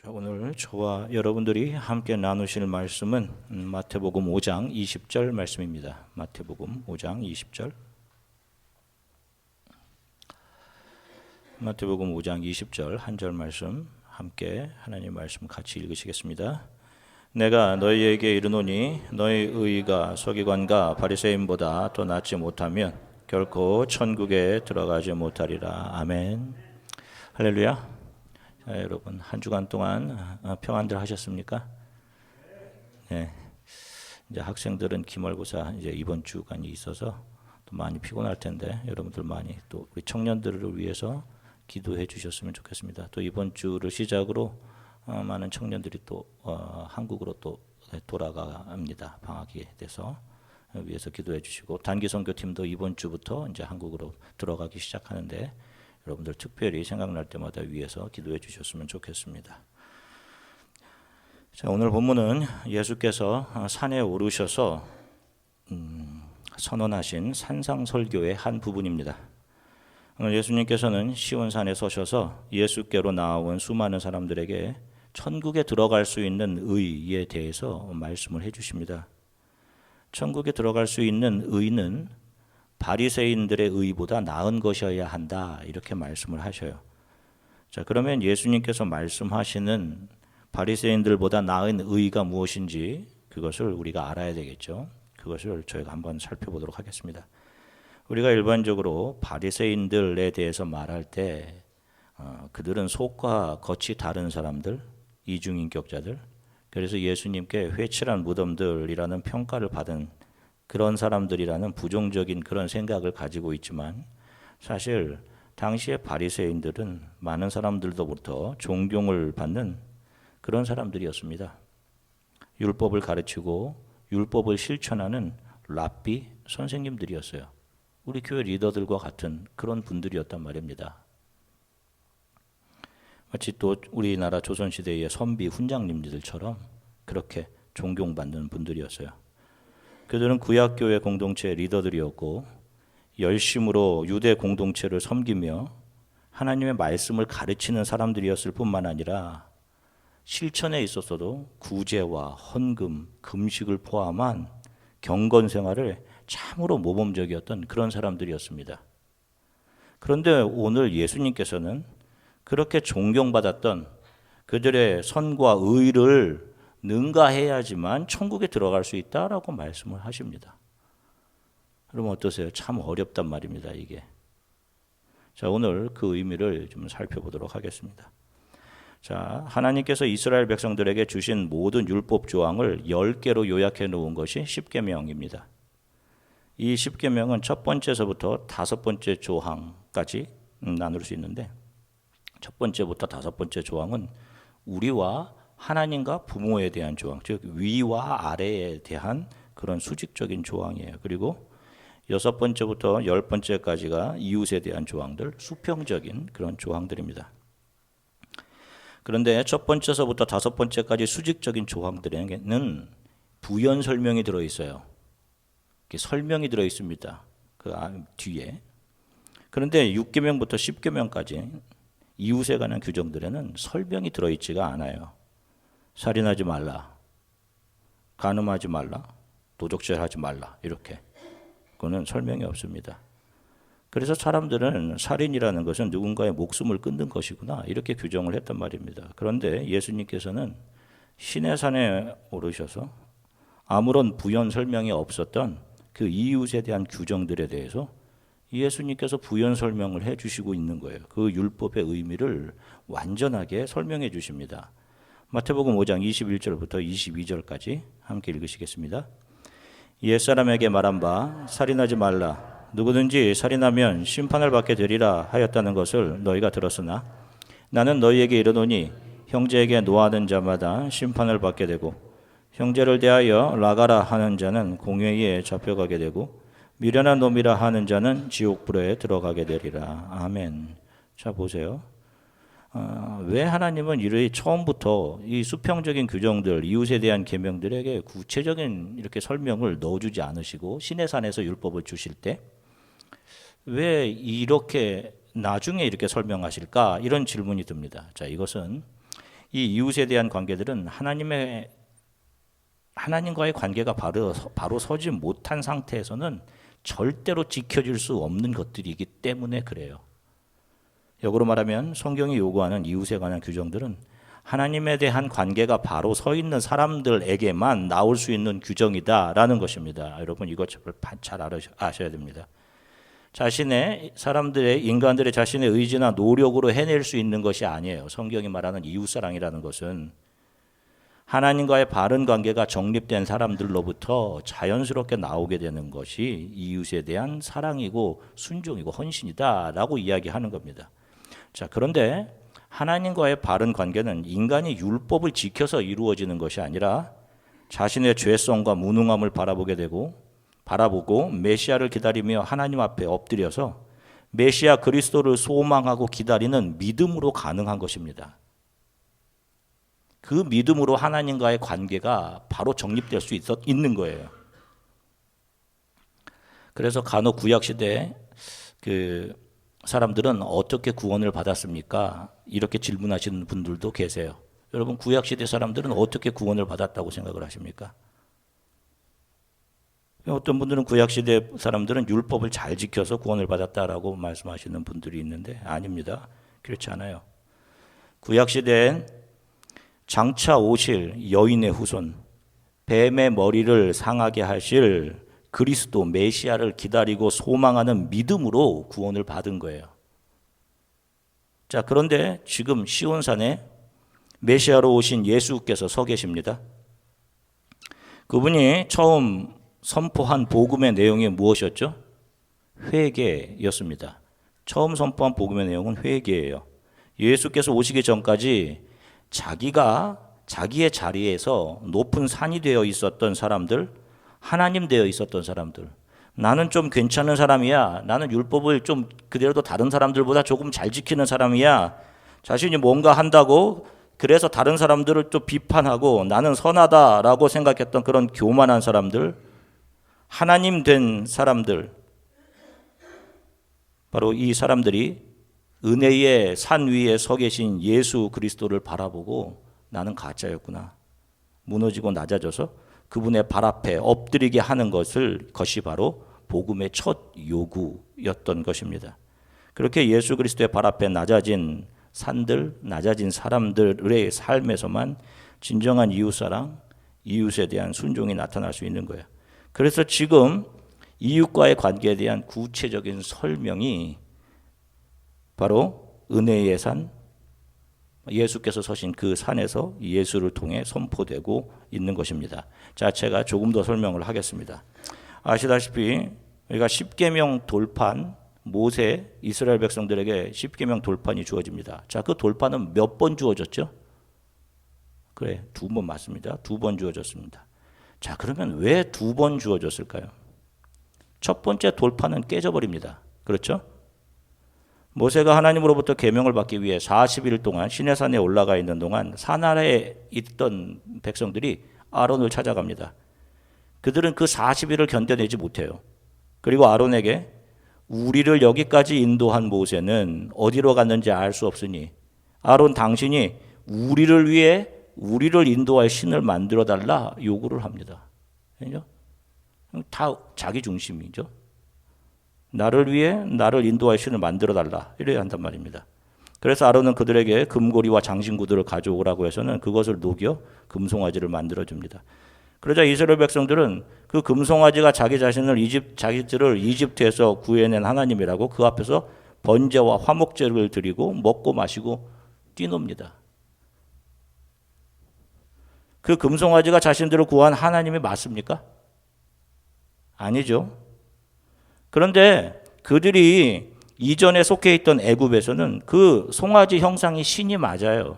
자, 오늘 저와 여러분들이 함께 나누실 말씀은 마태복음 5장 20절 말씀입니다. 마태복음 5장 20절. 마태복음 5장 20절 한 절 말씀 함께 하나님 말씀 같이 읽으시겠습니다. 내가 너희에게 이르노니 너희 의가 서기관과 바리새인보다 더 낫지 못하면 결코 천국에 들어가지 못하리라. 아멘. 할렐루야. 자, 여러분 한 주간 동안 평안들 하셨습니까? 네. 이제 학생들은 기말고사 이제 이번 주간이 있어서 또 많이 피곤할 텐데 여러분들 많이 또 우리 청년들을 위해서 기도해 주셨으면 좋겠습니다. 또 이번 주를 시작으로 많은 청년들이 또 한국으로 또 돌아갑니다. 방학이 돼서 위해서 기도해 주시고 단기 선교팀도 이번 주부터 이제 한국으로 들어가기 시작하는데 여러분들 특별히 생각날 때마다 위해서 기도해 주셨으면 좋겠습니다. 자, 오늘 본문은 예수께서 산에 오르셔서 선언하신 산상설교의 한 부분입니다. 오늘 예수님께서는 시온산에 서셔서 예수께로 나온 수많은 사람들에게 천국에 들어갈 수 있는 의에 대해서 말씀을 해주십니다. 천국에 들어갈 수 있는 의는 바리새인들의 의보다 나은 것이어야 한다, 이렇게 말씀을 하셔요. 자, 그러면 예수님께서 말씀하시는 바리새인들보다 나은 의가 무엇인지 그것을 우리가 알아야 되겠죠. 그것을 저희가 한번 살펴보도록 하겠습니다. 우리가 일반적으로 바리새인들에 대해서 말할 때 그들은 속과 겉이 다른 사람들, 이중인격자들, 그래서 예수님께 회칠한 무덤들이라는 평가를 받은 그런 사람들이라는 부정적인 그런 생각을 가지고 있지만, 사실 당시의 바리새인들은 많은 사람들로부터 존경을 받는 그런 사람들이었습니다. 율법을 가르치고 율법을 실천하는 랍비 선생님들이었어요. 우리 교회 리더들과 같은 그런 분들이었단 말입니다. 마치 또 우리나라 조선시대의 선비 훈장님들처럼 그렇게 존경받는 분들이었어요. 그들은 구약교회 공동체의 리더들이었고 열심으로 유대 공동체를 섬기며 하나님의 말씀을 가르치는 사람들이었을 뿐만 아니라 실천에 있어서도 구제와 헌금, 금식을 포함한 경건 생활을 참으로 모범적이었던 그런 사람들이었습니다. 그런데 오늘 예수님께서는 그렇게 존경받았던 그들의 선과 의를 능가해야지만 천국에 들어갈 수 있다라고 말씀을 하십니다. 그럼 어떠세요? 참 어렵단 말입니다, 이게. 자, 오늘 그 의미를 좀 살펴보도록 하겠습니다. 자, 하나님께서 이스라엘 백성들에게 주신 모든 율법 조항을 10개로 요약해 놓은 것이 십계명입니다. 이 십계명은 첫 번째서부터 다섯 번째 조항까지 나눌 수 있는데, 첫 번째부터 다섯 번째 조항은 우리와 하나님과 부모에 대한 조항, 즉 위와 아래에 대한 그런 수직적인 조항이에요. 그리고 여섯 번째부터 열 번째까지가 이웃에 대한 조항들, 수평적인 그런 조항들입니다. 그런데 첫 번째서부터 다섯 번째까지 수직적인 조항들에는 부연 설명이 들어있어요. 설명이 들어있습니다. 그 뒤에. 그런데 6계명부터 10계명까지 이웃에 관한 규정들에는 설명이 들어있지가 않아요. 살인하지 말라, 간음하지 말라, 도적질하지 말라, 이렇게. 그거는 설명이 없습니다. 그래서 사람들은 살인이라는 것은 누군가의 목숨을 끊는 것이구나, 이렇게 규정을 했단 말입니다. 그런데 예수님께서는 시내산에 오르셔서 아무런 부연 설명이 없었던 그 이웃에 대한 규정들에 대해서 예수님께서 부연 설명을 해 주시고 있는 거예요. 그 율법의 의미를 완전하게 설명해 주십니다. 마태복음 5장 21절부터 22절까지 함께 읽으시겠습니다. 옛사람에게 말한 바 살인하지 말라, 누구든지 살인하면 심판을 받게 되리라 하였다는 것을 너희가 들었으나 나는 너희에게 이르노니 형제에게 노하는 자마다 심판을 받게 되고 형제를 대하여 나가라 하는 자는 공회에 잡혀가게 되고 미련한 놈이라 하는 자는 지옥불에 들어가게 되리라. 아멘. 자, 보세요. 왜 하나님은 이를 처음부터 이 수평적인 규정들, 이웃에 대한 계명들에게 구체적인 이렇게 설명을 넣어주지 않으시고 시내산에서 율법을 주실 때 왜 이렇게 나중에 이렇게 설명하실까? 이런 질문이 듭니다. 자, 이것은 이 이웃에 대한 관계들은 하나님과의 관계가 바로 서지 못한 상태에서는 절대로 지켜질 수 없는 것들이기 때문에 그래요. 역으로 말하면 성경이 요구하는 이웃에 관한 규정들은 하나님에 대한 관계가 바로 서 있는 사람들에게만 나올 수 있는 규정이다라는 것입니다. 여러분 이것 잘 아셔야 됩니다. 인간들의 자신의 의지나 노력으로 해낼 수 있는 것이 아니에요. 성경이 말하는 이웃사랑이라는 것은 하나님과의 바른 관계가 정립된 사람들로부터 자연스럽게 나오게 되는 것이 이웃에 대한 사랑이고 순종이고 헌신이다라고 이야기하는 겁니다. 자, 그런데 하나님과의 바른 관계는 인간이 율법을 지켜서 이루어지는 것이 아니라 자신의 죄성과 무능함을 바라보고 메시아를 기다리며 하나님 앞에 엎드려서 메시아 그리스도를 소망하고 기다리는 믿음으로 가능한 것입니다. 그 믿음으로 하나님과의 관계가 바로 정립될 수 있는 거예요. 그래서 간혹 구약시대에 그 사람들은 어떻게 구원을 받았습니까? 이렇게 질문하시는 분들도 계세요. 여러분 구약시대 사람들은 어떻게 구원을 받았다고 생각을 하십니까? 어떤 분들은 구약시대 사람들은 율법을 잘 지켜서 구원을 받았다라고 말씀하시는 분들이 있는데 아닙니다. 그렇지 않아요. 구약시대엔 장차 오실 여인의 후손, 뱀의 머리를 상하게 하실 그리스도 메시아를 기다리고 소망하는 믿음으로 구원을 받은 거예요. 자, 그런데 지금 시온산에 메시아로 오신 예수께서 서 계십니다. 그분이 처음 선포한 복음의 내용이 무엇이었죠? 회개였습니다. 처음 선포한 복음의 내용은 회개예요. 예수께서 오시기 전까지 자기의 자리에서 높은 산이 되어 있었던 사람들, 하나님 되어 있었던 사람들, 나는 좀 괜찮은 사람이야, 나는 율법을 좀 그대로도 다른 사람들보다 조금 잘 지키는 사람이야, 자신이 뭔가 한다고 그래서 다른 사람들을 또 비판하고 나는 선하다라고 생각했던 그런 교만한 사람들, 하나님 된 사람들, 바로 이 사람들이 은혜의 산 위에 서 계신 예수 그리스도를 바라보고 나는 가짜였구나, 무너지고 낮아져서 그분의 발 앞에 엎드리게 하는 것이 바로 복음의 첫 요구였던 것입니다. 그렇게 예수 그리스도의 발 앞에 낮아진 사람들의 삶에서만 진정한 이웃사랑, 이웃에 대한 순종이 나타날 수 있는 거예요. 그래서 지금 이웃과의 관계에 대한 구체적인 설명이 바로 은혜의 산, 예수께서 서신 그 산에서 예수를 통해 선포되고 있는 것입니다. 자, 제가 조금 더 설명을 하겠습니다. 아시다시피 우리가 십계명 돌판, 모세 이스라엘 백성들에게 십계명 돌판이 주어집니다. 자, 그 돌판은 몇 번 주어졌죠? 그래, 2번 맞습니다. 2번 주어졌습니다. 자, 그러면 왜 2번 주어졌을까요? 첫 번째 돌판은 깨져버립니다. 그렇죠? 모세가 하나님으로부터 계명을 받기 위해 40일 동안 시내산에 올라가 있는 동안 산 아래에 있던 백성들이 아론을 찾아갑니다. 그들은 그 40일을 견뎌내지 못해요. 그리고 아론에게 우리를 여기까지 인도한 모세는 어디로 갔는지 알 수 없으니 아론 당신이 우리를 위해 우리를 인도할 신을 만들어 달라 요구를 합니다. 다 자기 중심이죠. 나를 위해 나를 인도할 신을 만들어 달라 이래야 한단 말입니다. 그래서 아론은 그들에게 금고리와 장신구들을 가져오라고 해서는 그것을 녹여 금송아지를 만들어 줍니다. 그러자 이스라엘 백성들은 그 금송아지가 자기들을 이집트에서 구해낸 하나님이라고 그 앞에서 번제와 화목제를 드리고 먹고 마시고 뛰놉니다. 그 금송아지가 자신들을 구한 하나님이 맞습니까? 아니죠. 그런데 그들이 이전에 속해 있던 애굽에서는 그 송아지 형상이 신이 맞아요.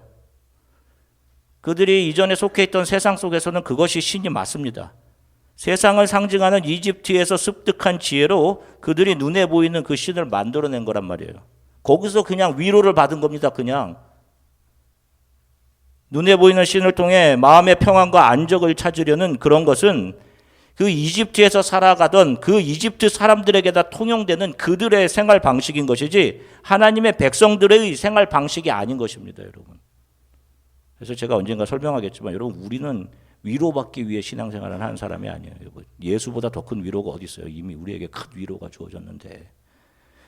그들이 이전에 속해 있던 세상 속에서는 그것이 신이 맞습니다. 세상을 상징하는 이집트에서 습득한 지혜로 그들이 눈에 보이는 그 신을 만들어낸 거란 말이에요. 거기서 그냥 위로를 받은 겁니다. 그냥 눈에 보이는 신을 통해 마음의 평안과 안정을 찾으려는 그런 것은 그 이집트에서 살아가던 그 이집트 사람들에게다 통용되는 그들의 생활 방식인 것이지 하나님의 백성들의 생활 방식이 아닌 것입니다, 여러분. 그래서 제가 언젠가 설명하겠지만 여러분 우리는 위로받기 위해 신앙생활을 하는 사람이 아니에요. 예수보다 더 큰 위로가 어디 있어요? 이미 우리에게 큰 위로가 주어졌는데.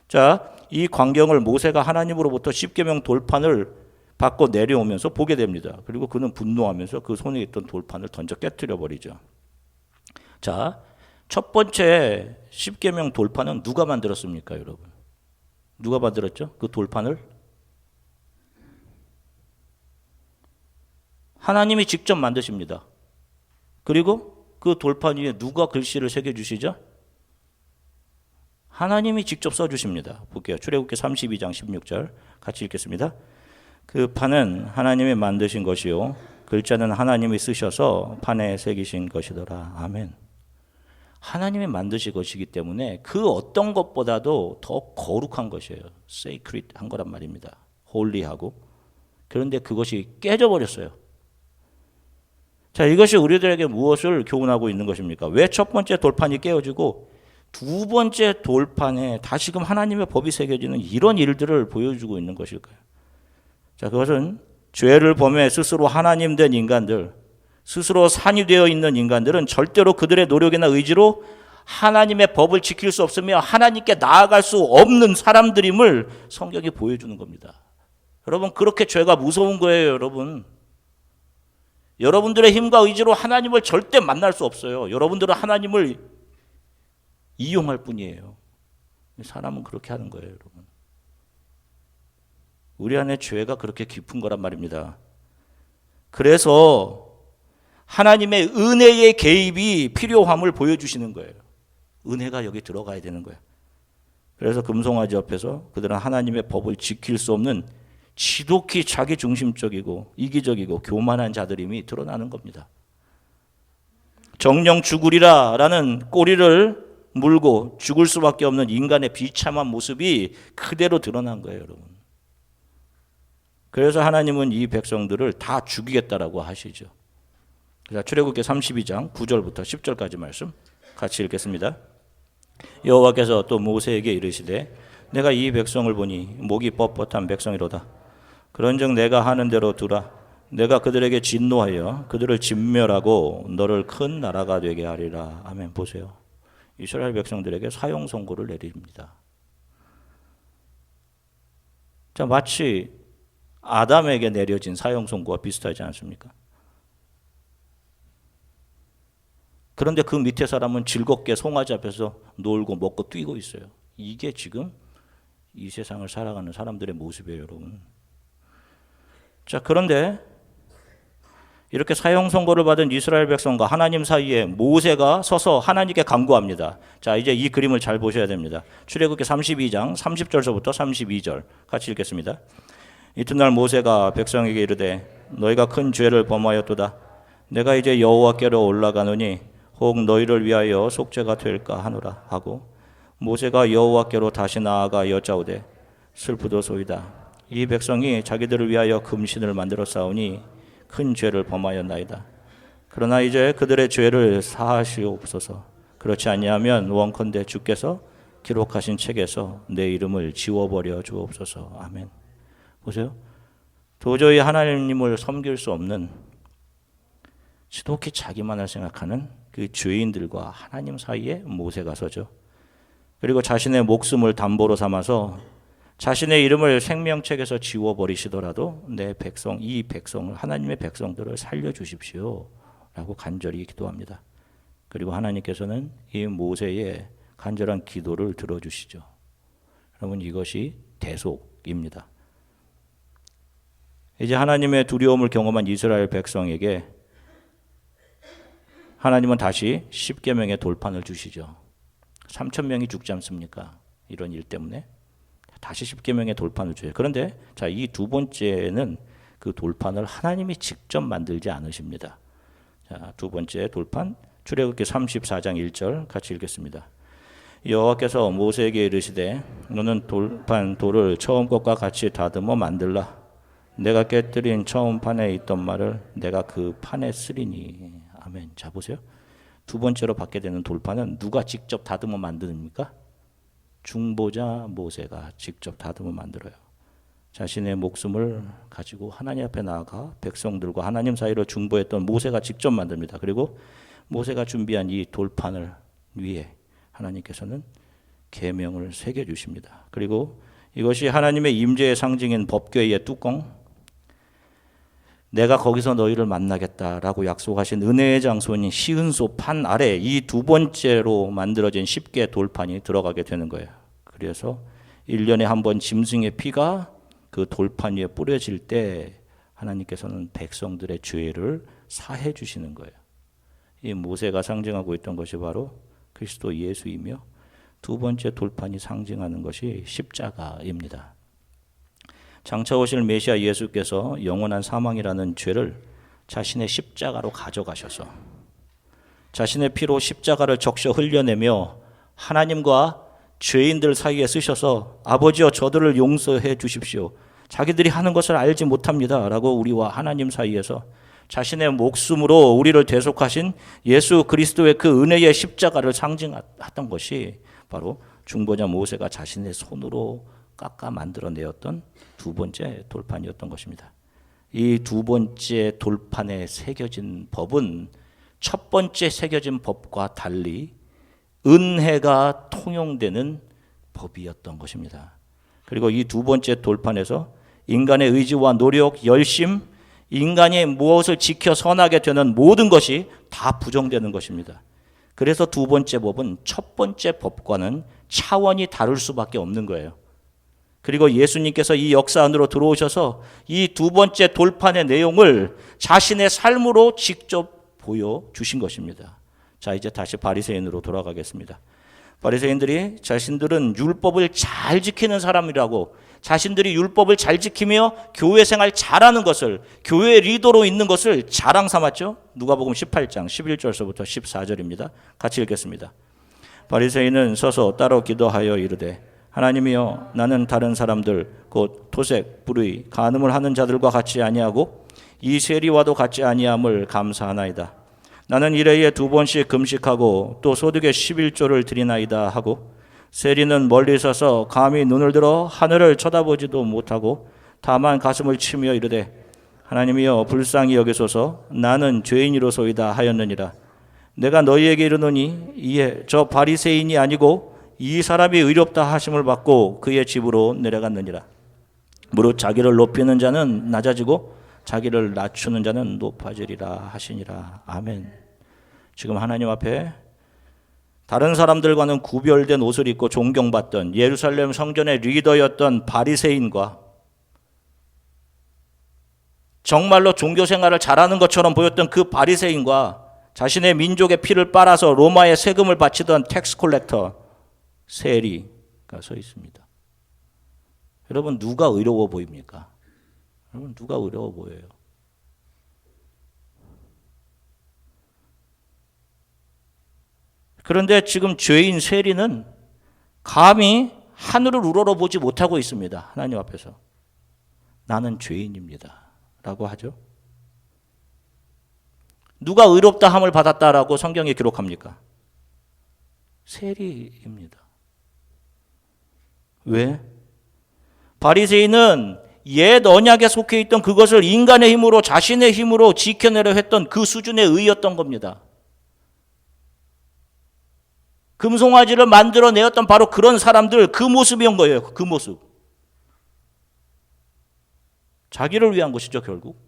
자, 이 광경을 모세가 하나님으로부터 십계명 돌판을 받고 내려오면서 보게 됩니다. 그리고 그는 분노하면서 그 손에 있던 돌판을 던져 깨뜨려 버리죠. 자, 첫 번째 십계명 돌판은 누가 만들었습니까, 여러분? 누가 만들었죠? 그 돌판을? 하나님이 직접 만드십니다. 그리고 그 돌판 위에 누가 글씨를 새겨주시죠? 하나님이 직접 써주십니다. 볼게요. 출애굽기 32장 16절 같이 읽겠습니다. 그 판은 하나님이 만드신 것이요 글자는 하나님이 쓰셔서 판에 새기신 것이더라. 아멘. 하나님이 만드신 것이기 때문에 그 어떤 것보다도 더 거룩한 것이에요. sacred한 거란 말입니다. 홀리하고. 그런데 그것이 깨져버렸어요. 자, 이것이 우리들에게 무엇을 교훈하고 있는 것입니까? 왜 첫 번째 돌판이 깨어지고 두 번째 돌판에 다시금 하나님의 법이 새겨지는 이런 일들을 보여주고 있는 것일까요? 자, 그것은 죄를 범해 스스로 하나님 된 인간들, 스스로 산이 되어 있는 인간들은 절대로 그들의 노력이나 의지로 하나님의 법을 지킬 수 없으며 하나님께 나아갈 수 없는 사람들임을 성경이 보여주는 겁니다. 여러분, 그렇게 죄가 무서운 거예요, 여러분. 여러분들의 힘과 의지로 하나님을 절대 만날 수 없어요. 여러분들은 하나님을 이용할 뿐이에요. 사람은 그렇게 하는 거예요, 여러분. 우리 안에 죄가 그렇게 깊은 거란 말입니다. 그래서 하나님의 은혜의 개입이 필요함을 보여주시는 거예요. 은혜가 여기 들어가야 되는 거예요. 그래서 금송아지 옆에서 그들은 하나님의 법을 지킬 수 없는 지독히 자기중심적이고 이기적이고 교만한 자들임이 드러나는 겁니다. 정령 죽으리라 라는 꼬리를 물고 죽을 수밖에 없는 인간의 비참한 모습이 그대로 드러난 거예요, 여러분. 그래서 하나님은 이 백성들을 다 죽이겠다라고 하시죠. 자, 출애굽기 32장 9절부터 10절까지 말씀 같이 읽겠습니다. 여호와께서 또 모세에게 이르시되 내가 이 백성을 보니 목이 뻣뻣한 백성이로다. 그런즉 내가 하는 대로 두라. 내가 그들에게 진노하여 그들을 진멸하고 너를 큰 나라가 되게 하리라. 아멘. 보세요. 이스라엘 백성들에게 사형 선고를 내립니다. 자, 마치 아담에게 내려진 사형 선고와 비슷하지 않습니까? 그런데 그 밑에 사람은 즐겁게 송아지 앞에서 놀고 먹고 뛰고 있어요. 이게 지금 이 세상을 살아가는 사람들의 모습이에요, 여러분. 자, 그런데 이렇게 사형 선고를 받은 이스라엘 백성과 하나님 사이에 모세가 서서 하나님께 간구합니다. 자, 이제 이 그림을 잘 보셔야 됩니다. 출애굽기 32장 30절서부터 32절 같이 읽겠습니다. 이튿날 모세가 백성에게 이르되 너희가 큰 죄를 범하였도다. 내가 이제 여호와께로 올라가노니 혹 너희를 위하여 속죄가 될까 하노라 하고 모세가 여호와께로 다시 나아가 여짜오되 슬프도소이다. 이 백성이 자기들을 위하여 금신을 만들어 싸우니 큰 죄를 범하였나이다. 그러나 이제 그들의 죄를 사하시옵소서. 그렇지 아니하면 원컨대 주께서 기록하신 책에서 내 이름을 지워버려 주옵소서. 아멘. 보세요. 도저히 하나님을 섬길 수 없는 지독히 자기만을 생각하는 그 죄인들과 하나님 사이에 모세가 서죠. 그리고 자신의 목숨을 담보로 삼아서 자신의 이름을 생명책에서 지워버리시더라도 내 백성, 이 백성을, 하나님의 백성들을 살려주십시오 라고 간절히 기도합니다. 그리고 하나님께서는 이 모세의 간절한 기도를 들어주시죠. 여러분, 이것이 대속입니다. 이제 하나님의 두려움을 경험한 이스라엘 백성에게 하나님은 다시 십계명의 돌판을 주시죠. 3,000명이 죽지 않습니까? 이런 일 때문에 다시 십계명의 돌판을 줘요. 그런데 자, 이 두 번째는 그 돌판을 하나님이 직접 만들지 않으십니다. 자, 두 번째 돌판 출애굽기 34장 1절 같이 읽겠습니다. 여호와께서 모세에게 이르시되 너는 돌판 돌을 처음 것과 같이 다듬어 만들라. 내가 깨뜨린 처음 판에 있던 말을 내가 그 판에 쓰리니. 아멘. 자, 보세요. 두 번째로 받게 되는 돌판은 누가 직접 다듬어 만듭니까? 중보자 모세가 직접 다듬어 만들어요. 자신의 목숨을 가지고 하나님 앞에 나아가 백성들과 하나님 사이로 중보했던 모세가 직접 만듭니다. 그리고 모세가 준비한 이 돌판을 위에 하나님께서는 계명을 새겨 주십니다. 그리고 이것이 하나님의 임재의 상징인 법궤의 뚜껑, 내가 거기서 너희를 만나겠다라고 약속하신 은혜의 장소인 시은소 판 아래 이 두 번째로 만들어진 10개 돌판이 들어가게 되는 거예요. 그래서 1년에 한 번 짐승의 피가 그 돌판 위에 뿌려질 때 하나님께서는 백성들의 죄를 사해 주시는 거예요. 이 모세가 상징하고 있던 것이 바로 그리스도 예수이며 두 번째 돌판이 상징하는 것이 십자가입니다. 장차 오실 메시아 예수께서 영원한 사망이라는 죄를 자신의 십자가로 가져가셔서 자신의 피로 십자가를 적셔 흘려내며 하나님과 죄인들 사이에 쓰셔서 아버지여 저들을 용서해 주십시오. 자기들이 하는 것을 알지 못합니다. 라고 우리와 하나님 사이에서 자신의 목숨으로 우리를 대속하신 예수 그리스도의 그 은혜의 십자가를 상징했던 것이 바로 중보자 모세가 자신의 손으로 깎아 만들어내었던 두 번째 돌판이었던 것입니다. 이 두 번째 돌판에 새겨진 법은 첫 번째 새겨진 법과 달리 은혜가 통용되는 법이었던 것입니다. 그리고 이 두 번째 돌판에서 인간의 의지와 노력, 열심, 인간이 무엇을 지켜 선하게 되는 모든 것이 다 부정되는 것입니다. 그래서 두 번째 법은 첫 번째 법과는 차원이 다를 수밖에 없는 거예요. 그리고 예수님께서 이 역사 안으로 들어오셔서 이 두 번째 돌판의 내용을 자신의 삶으로 직접 보여주신 것입니다. 자, 이제 다시 바리새인으로 돌아가겠습니다. 바리새인들이 자신들은 율법을 잘 지키는 사람이라고, 자신들이 율법을 잘 지키며 교회 생활 잘하는 것을, 교회 리더로 있는 것을 자랑 삼았죠. 누가복음 18장 11절서부터 14절입니다. 같이 읽겠습니다. 바리새인은 서서 따로 기도하여 이르되 하나님이여, 나는 다른 사람들 곧 토색, 불의, 간음을 하는 자들과 같이 아니하고 이 세리와도 같이 아니함을 감사하나이다. 나는 일회에 2번씩 금식하고 또 소득의 11조를 드리나이다 하고, 세리는 멀리 서서 감히 눈을 들어 하늘을 쳐다보지도 못하고 다만 가슴을 치며 이르되 하나님이여 불쌍히 여기소서, 나는 죄인이로소이다 하였느니라. 내가 너희에게 이르노니 이에 저 바리새인이 아니고 이 사람이 의롭다 하심을 받고 그의 집으로 내려갔느니라. 무릇 자기를 높이는 자는 낮아지고 자기를 낮추는 자는 높아지리라 하시니라. 아멘. 지금 하나님 앞에 다른 사람들과는 구별된 옷을 입고 존경받던 예루살렘 성전의 리더였던 바리새인과 정말로 종교 생활을 잘하는 것처럼 보였던 그 바리새인과 자신의 민족의 피를 빨아서 로마에 세금을 바치던 텍스 콜렉터 세리가 서 있습니다. 여러분, 누가 의로워 보입니까? 여러분, 누가 의로워 보여요? 그런데 지금 죄인 세리는 감히 하늘을 우러러보지 못하고 있습니다. 하나님 앞에서. 나는 죄인입니다 라고 하죠. 누가 의롭다 함을 받았다라고 성경에 기록합니까? 세리입니다. 왜? 바리새인은 옛 언약에 속해 있던 그것을 인간의 힘으로, 자신의 힘으로 지켜내려 했던 그 수준의 의였던 겁니다. 금송아지를 만들어내었던 바로 그런 사람들, 그 모습이온 거예요. 그 모습. 자기를 위한 것이죠, 결국.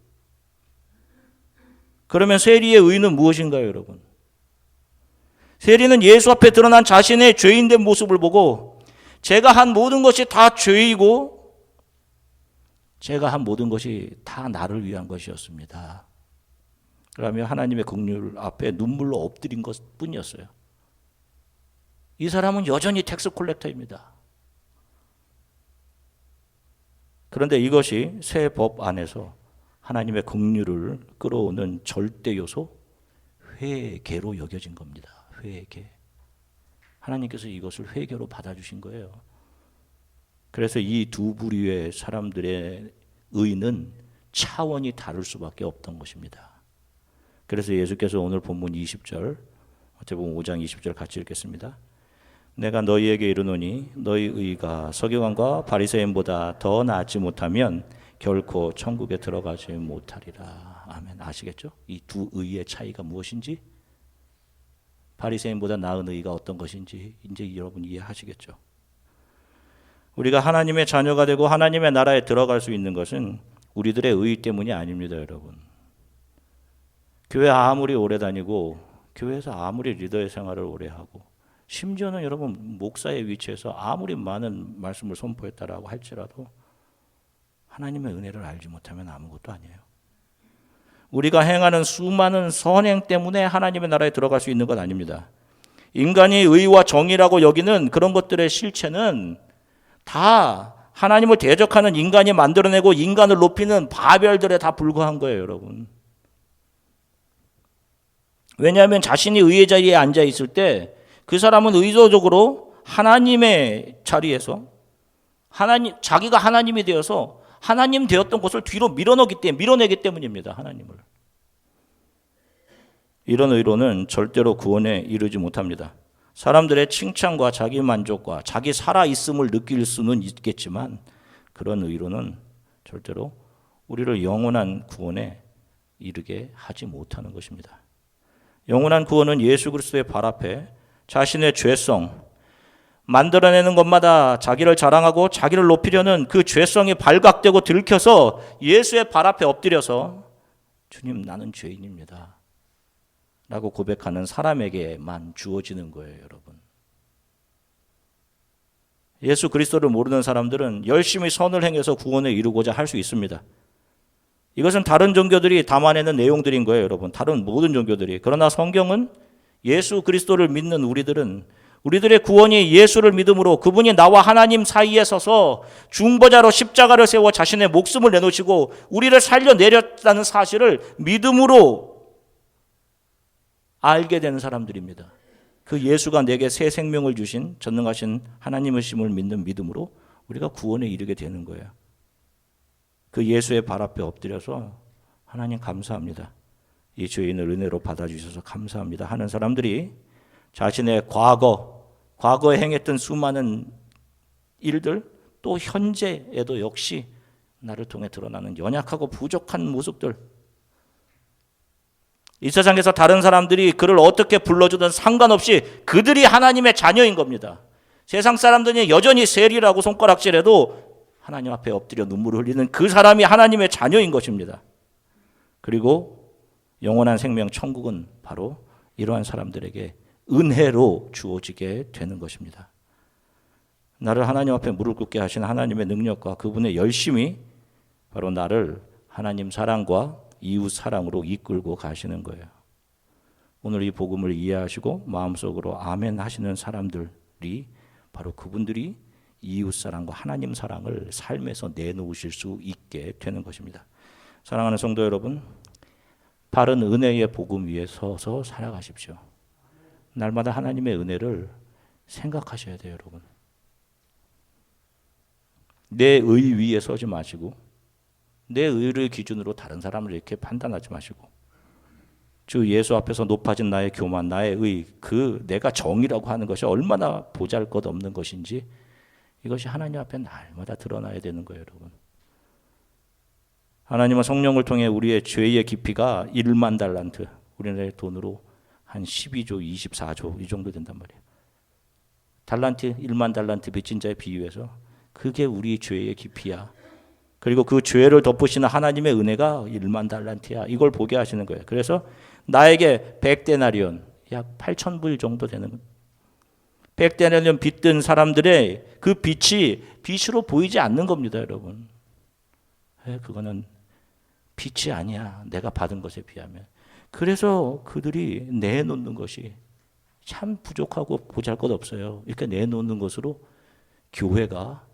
그러면 세리의 의는 무엇인가요, 여러분? 세리는 예수 앞에 드러난 자신의 죄인된 모습을 보고 제가 한 모든 것이 다 죄이고 제가 한 모든 것이 다 나를 위한 것이었습니다. 그러면 하나님의 긍휼 앞에 눈물로 엎드린 것뿐이었어요. 이 사람은 여전히 텍스 콜렉터입니다. 그런데 이것이 새 법 안에서 하나님의 긍휼을 끌어오는 절대 요소, 회개로 여겨진 겁니다. 회개. 하나님께서 이것을 회개로 받아주신 거예요. 그래서 이 두 부류의 사람들의 의는 차원이 다를 수밖에 없던 것입니다. 그래서 예수께서 오늘 본문 20절, 어째 보면 5장 20절 같이 읽겠습니다. 내가 너희에게 이르노니 너희 의가 서기관과 바리새인보다 더 낫지 못하면 결코 천국에 들어가지 못하리라. 아멘. 아시겠죠? 이 두 의의 차이가 무엇인지, 바리새인보다 나은 의가 어떤 것인지 이제 여러분 이해하시겠죠? 우리가 하나님의 자녀가 되고 하나님의 나라에 들어갈 수 있는 것은 우리들의 의 때문이 아닙니다, 여러분. 교회 아무리 오래 다니고 교회에서 아무리 리더의 생활을 오래 하고 심지어는 여러분 목사의 위치에서 아무리 많은 말씀을 선포했다라고 할지라도 하나님의 은혜를 알지 못하면 아무것도 아니에요. 우리가 행하는 수많은 선행 때문에 하나님의 나라에 들어갈 수 있는 건 아닙니다. 인간이 의와 정의라고 여기는 그런 것들의 실체는 다 하나님을 대적하는 인간이 만들어내고 인간을 높이는 바벨들에 다 불과한 거예요, 여러분. 왜냐하면 자신이 의의 자리에 앉아 있을 때 그 사람은 의도적으로 하나님의 자리에서 자기가 하나님이 되어서 하나님 되었던 것을 뒤로 밀어내기 때문입니다. 하나님을. 이런 의로는 절대로 구원에 이르지 못합니다. 사람들의 칭찬과 자기 만족과 자기 살아있음을 느낄 수는 있겠지만 그런 의로는 절대로 우리를 영원한 구원에 이르게 하지 못하는 것입니다. 영원한 구원은 예수 그리스도의 발 앞에 자신의 죄성, 만들어내는 것마다 자기를 자랑하고 자기를 높이려는 그 죄성이 발각되고 들켜서 예수의 발 앞에 엎드려서 주님, 나는 죄인입니다 라고 고백하는 사람에게만 주어지는 거예요, 여러분. 예수 그리스도를 모르는 사람들은 열심히 선을 행해서 구원에 이루고자 할 수 있습니다. 이것은 다른 종교들이 담아내는 내용들인 거예요, 여러분. 다른 모든 종교들이. 그러나 성경은 예수 그리스도를 믿는 우리들의 구원이 예수를 믿음으로 그분이 나와 하나님 사이에 서서 중보자로 십자가를 세워 자신의 목숨을 내놓으시고 우리를 살려내렸다는 사실을 믿음으로 알게 되는 사람들입니다. 그 예수가 내게 새 생명을 주신 전능하신 하나님이심을 믿는 믿음으로 우리가 구원에 이르게 되는 거예요. 그 예수의 발 앞에 엎드려서 하나님 감사합니다. 이 죄인을 은혜로 받아주셔서 감사합니다 하는 사람들이 자신의 과거에 행했던 수많은 일들, 또 현재에도 역시 나를 통해 드러나는 연약하고 부족한 모습들, 이 세상에서 다른 사람들이 그를 어떻게 불러주든 상관없이 그들이 하나님의 자녀인 겁니다. 세상 사람들이 여전히 세리라고 손가락질해도 하나님 앞에 엎드려 눈물을 흘리는 그 사람이 하나님의 자녀인 것입니다. 그리고 영원한 생명 천국은 바로 이러한 사람들에게 은혜로 주어지게 되는 것입니다. 나를 하나님 앞에 무릎 꿇게 하신 하나님의 능력과 그분의 열심이 바로 나를 하나님 사랑과 이웃 사랑으로 이끌고 가시는 거예요. 오늘 이 복음을 이해하시고 마음속으로 아멘 하시는 사람들이 바로 그분들이 이웃 사랑과 하나님 사랑을 삶에서 내놓으실 수 있게 되는 것입니다. 사랑하는 성도 여러분, 바른 은혜의 복음 위에 서서 살아가십시오. 날마다 하나님의 은혜를 생각하셔야 돼요, 여러분. 내 의 위에 서지 마시고 내 의를 기준으로 다른 사람을 이렇게 판단하지 마시고 주 예수 앞에서 높아진 나의 교만, 나의 의, 그 내가 정의라고 하는 것이 얼마나 보잘것없는 것인지 이것이 하나님 앞에 날마다 드러나야 되는 거예요, 여러분. 하나님은 성령을 통해 우리의 죄의 깊이가 1만 달란트, 우리나라의 돈으로 한 12조, 24조 이 정도 된단 말이에요. 달란트, 1만 달란트 빚진 자에 비유해서 그게 우리 죄의 깊이야. 그리고 그 죄를 덮으시는 하나님의 은혜가 1만 달란트야. 이걸 보게 하시는 거예요. 그래서 나에게 100데나리온, 약 8,000불 정도 되는 100데나리온 빚든 사람들의 그 빚이 빚으로 보이지 않는 겁니다, 여러분. 그거는 빚이 아니야, 내가 받은 것에 비하면. 그래서 그들이 내놓는 것이 참 부족하고 보잘것없어요. 이렇게 내놓는 것으로 교회가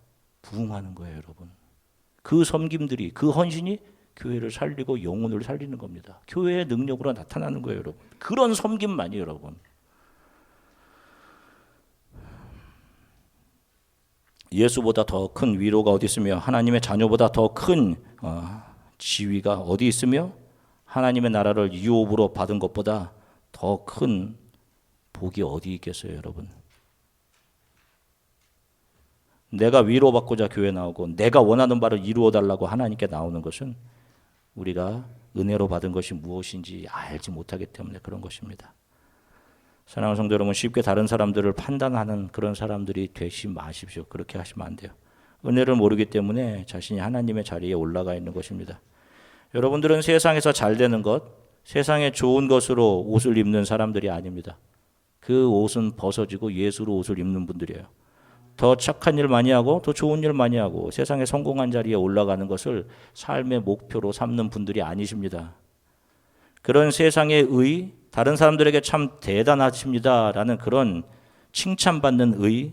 부흥하는 거예요, 여러분. 그 섬김들이, 그 헌신이 교회를 살리고 영혼을 살리는 겁니다. 교회의 능력으로 나타나는 거예요, 여러분. 그런 섬김만이, 여러분. 예수보다 더 큰 위로가 어디 있으며 하나님의 자녀보다 더 큰 지위가 어디 있으며 하나님의 나라를 유업으로 받은 것보다 더 큰 복이 어디 있겠어요, 여러분. 내가 위로받고자 교회 나오고 내가 원하는 바를 이루어달라고 하나님께 나오는 것은 우리가 은혜로 받은 것이 무엇인지 알지 못하기 때문에 그런 것입니다. 사랑하는 성도 여러분, 쉽게 다른 사람들을 판단하는 그런 사람들이 되지 마십시오. 그렇게 하시면 안 돼요. 은혜를 모르기 때문에 자신이 하나님의 자리에 올라가 있는 것입니다. 여러분들은 세상에서 잘 되는 것, 세상에 좋은 것으로 옷을 입는 사람들이 아닙니다. 그 옷은 벗어지고 예수로 옷을 입는 분들이에요. 더 착한 일 많이 하고 더 좋은 일 많이 하고 세상에 성공한 자리에 올라가는 것을 삶의 목표로 삼는 분들이 아니십니다. 그런 세상의 의, 다른 사람들에게 참 대단하십니다라는 그런 칭찬받는 의,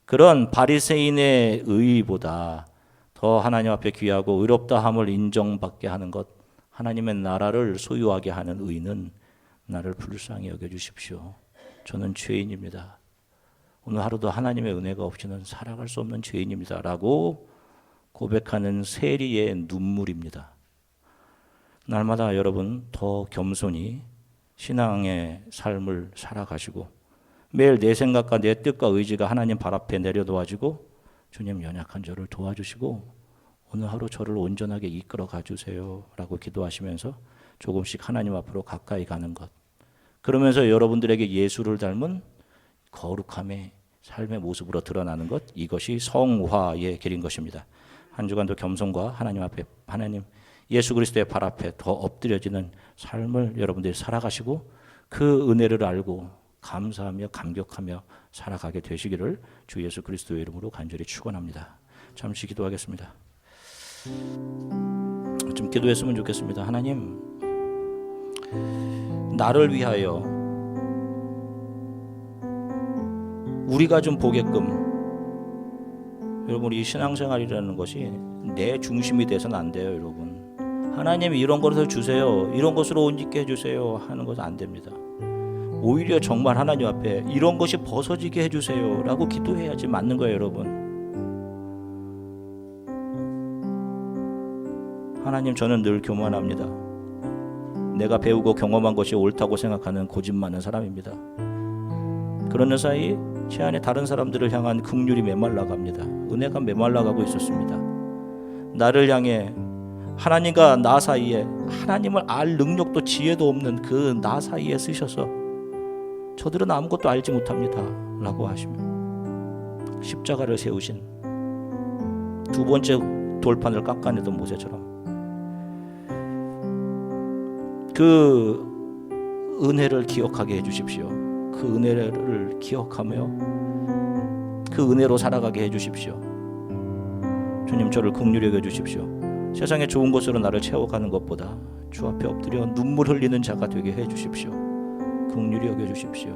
그런 바리새인의 의보다 더 하나님 앞에 귀하고 의롭다함을 인정받게 하는 것, 하나님의 나라를 소유하게 하는 의는 나를 불쌍히 여겨주십시오. 저는 죄인입니다. 오늘 하루도 하나님의 은혜가 없이는 살아갈 수 없는 죄인입니다 라고 고백하는 세리의 눈물입니다. 날마다 여러분 더 겸손히 신앙의 삶을 살아가시고 매일 내 생각과 내 뜻과 의지가 하나님 발 앞에 내려놓아지고 주님 연약한 저를 도와주시고 오늘 하루 저를 온전하게 이끌어 가주세요 라고 기도하시면서 조금씩 하나님 앞으로 가까이 가는 것, 그러면서 여러분들에게 예수를 닮은 거룩함의 삶의 모습으로 드러나는 것, 이것이 성화의 길인 것입니다. 한 주간도 겸손과 하나님 앞에, 하나님 예수 그리스도의 발 앞에 더 엎드려지는 삶을 여러분들이 살아가시고 그 은혜를 알고 감사하며 감격하며 살아가게 되시기를 주 예수 그리스도의 이름으로 간절히 축원합니다. 잠시 기도하겠습니다. 좀 기도했으면 좋겠습니다. 하나님, 나를 위하여 우리가 좀 보게끔, 여러분 이 신앙생활이라는 것이 내 중심이 돼서는 안 돼요. 여러분 하나님이 이런 것을 주세요, 이런 것으로 옷 입게 해주세요 하는 것은 안 됩니다. 오히려 정말 하나님 앞에 이런 것이 벗어지게 해주세요 라고 기도해야지 맞는 거예요. 여러분 하나님, 저는 늘 교만합니다. 내가 배우고 경험한 것이 옳다고 생각하는 고집 많은 사람입니다. 그러는 사이 제 안에 다른 사람들을 향한 긍휼이 메말라갑니다. 은혜가 메말라가고 있었습니다. 나를 향해 하나님과 나 사이에, 하나님을 알 능력도 지혜도 없는 그 나 사이에 쓰셔서 저들은 아무것도 알지 못합니다 라고 하시며 십자가를 세우신 두 번째 돌판을 깎아내던 모세처럼 그 은혜를 기억하게 해주십시오. 그 은혜를 기억하며 그 은혜로 살아가게 해주십시오. 주님, 저를 긍휼히 여겨주십시오. 세상에 좋은 것으로 나를 채워가는 것보다 주 앞에 엎드려 눈물 흘리는 자가 되게 해주십시오. 긍휼히 여겨주십시오.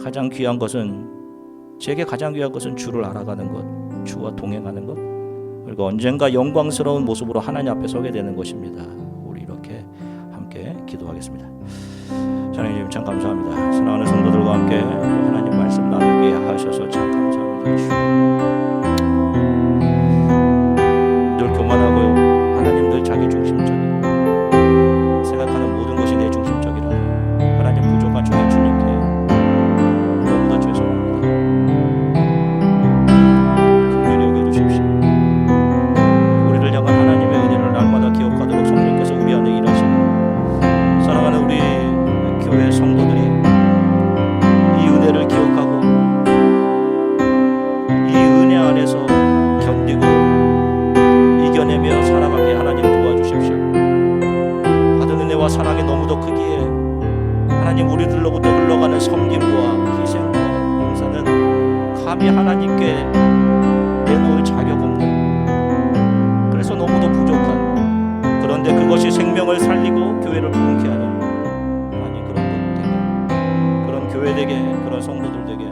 가장 귀한 것은, 제게 가장 귀한 것은 주를 알아가는 것, 주와 동행하는 것, 그리고 언젠가 영광스러운 모습으로 하나님 앞에 서게 되는 것입니다. 우리 이렇게 함께 기도하겠습니다. 하나님 참 감사합니다. 사랑하는 성도들과 함께 하나님 말씀 나누게 하셔서 참 감사합니다. 주. 늘 교만하고요, 하나님 늘 자기 중심적인, 생각하는 모든 것이 내 중심적이라 하나님 부족한 주의 주님께 너무나 죄송합니다. 긍휼히 여겨주십시오. 우리를 향한 하나님의 은혜를 날마다 기억하도록 성령께서 우리 안에 일하시고, 사랑하는 우리 교회 성도들이 이 은혜를 기억하고 이 은혜 안에서 견디고 이겨내며 살아가게 하나님 도와주십시오. 받은 은혜와 사랑이 너무도 크기에 하나님, 우리들로부터 흘러가는 섬김과 희생과 봉사는 감히 하나님께 내놓을 자격 없는, 그래서 너무도 부족한, 그런데 그것이 생명을 살리고 교회를 부흥케 하는 교회되게, 그런 성도들 되게